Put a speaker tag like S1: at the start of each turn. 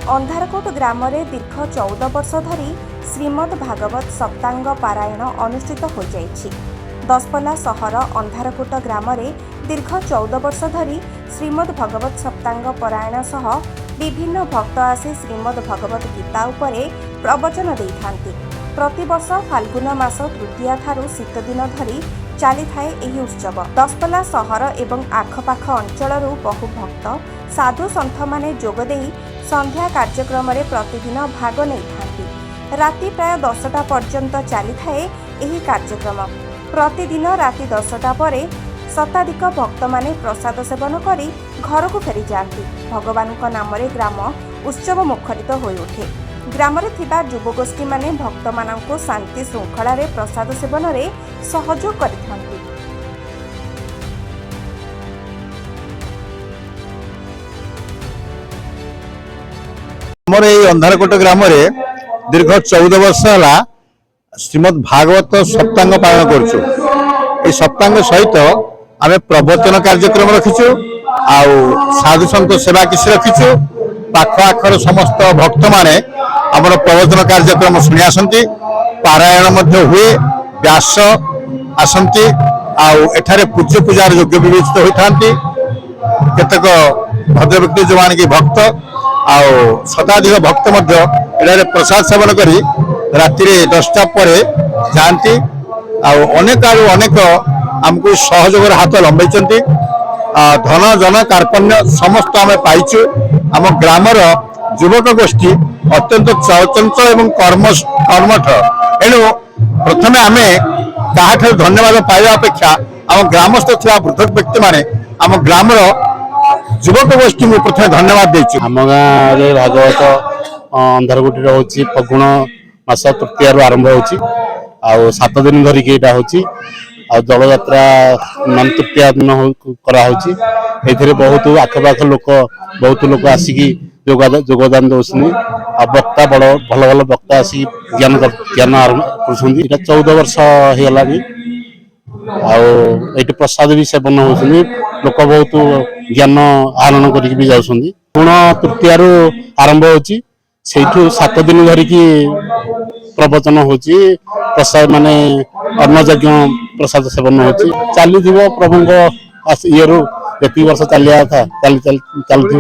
S1: अंधारकोट ग्राम दीर्घ 14 वर्ष धरी श्रीमद् भागवत सप्तांग पारायण अनुष्ठित हो जाइछि। दसपल्ला सहर अंधारकोट ग्राम दीर्घ 14 वर्ष धरी श्रीमद् भागवत सप्तांग पारायण सह विभिन्न भक्त आसी श्रीमद् भागवत गीता उपरे प्रवचन देइथांती। प्रतिवर्ष फाल्गुन मास तृतीया ठारू शीत दिन धरी चली थाए एही उत्सव। दसपल्ला सहर एवं आखपाख अंचलरू बहु भक्त साधु सन्थ माने जोग देई संध्या कार्यक्रम रे प्रतिदिन भाग नहीं थांती। राति प्राय 10टा पर्यंत चली थाए एही कार्यक्रम। प्रतिदिन राति 10टा परे शताधिक भक्त माने प्रसाद सेवन करी घर को फेरी जाती। भगवान का नाम रे ग्राम उत्सव मुखरित हो उठे। ग्राम रे थिबा युवगोष्ठी माने भक्त माननको शांति श्रृंखला रे प्रसाद सेवन रे सहयोग करिथांती।
S2: आमर ये अंधारकोट ग्राम दीर्घ 14 वर्ष है श्रीमद् भागवत सप्तांग पालन कर सप्तांग सहित आम प्रवचन कार्यक्रम रखीचु आउ साधु सन्त सेवा किसी रखीचु। पाख आखर समस्त भक्त माने आमर प्रवचन कार्यक्रम शुणी आसती। पारायण हुए व्यास आसती आठारे पूज्य पूजार योग्य विवेचित होता। केतक भद्र व्यक्ति जो मान की भक्त शताधिक भक्त एठारे प्रसाद सेवन कर राति 10टा पर जाती। अनेक आड़ू अनेक आमको सहयोग हाथ लंबे धन जन कार्पण्य समस्त आम पाइचु। आम ग्रामर युवक गोष्ठी अत्यंत चंचल एवं कर्मठ। एणु प्रथम आम क्या धन्यवाद पाइबा अपेक्षा आम ग्रामस्थ थी पृथक व्यक्ति माने आम ग्रामर युवक गोष्ठी में प्रथम धन्यवाद देचु।
S3: आम गाँव भागवत अंधारकोटी होची फगुण मास तृतीय आरंभ होची 7 दिन धरिकी एटा होची। जल यात्रा मान तृतीय दिन करा होची। एथिरे बहुत आखपाख बहुत लोक आसिकी योगदान दौसनी। वक्ता बड़ भल भल वक्ता आसिक ज्ञान आरंभ कर 14 वर्ष होगा। आठ प्रसाद भी सेवन होती। लोक बहुत ज्ञान आहरण कर पुण तृतीय आरंभ होची। 7 दिन धरिकी प्रवचन होची। प्रसाद माने अन्नयज्ञ प्रसाद सेवन होची। चली प्रभु ये वर्ष चलिया था चलती।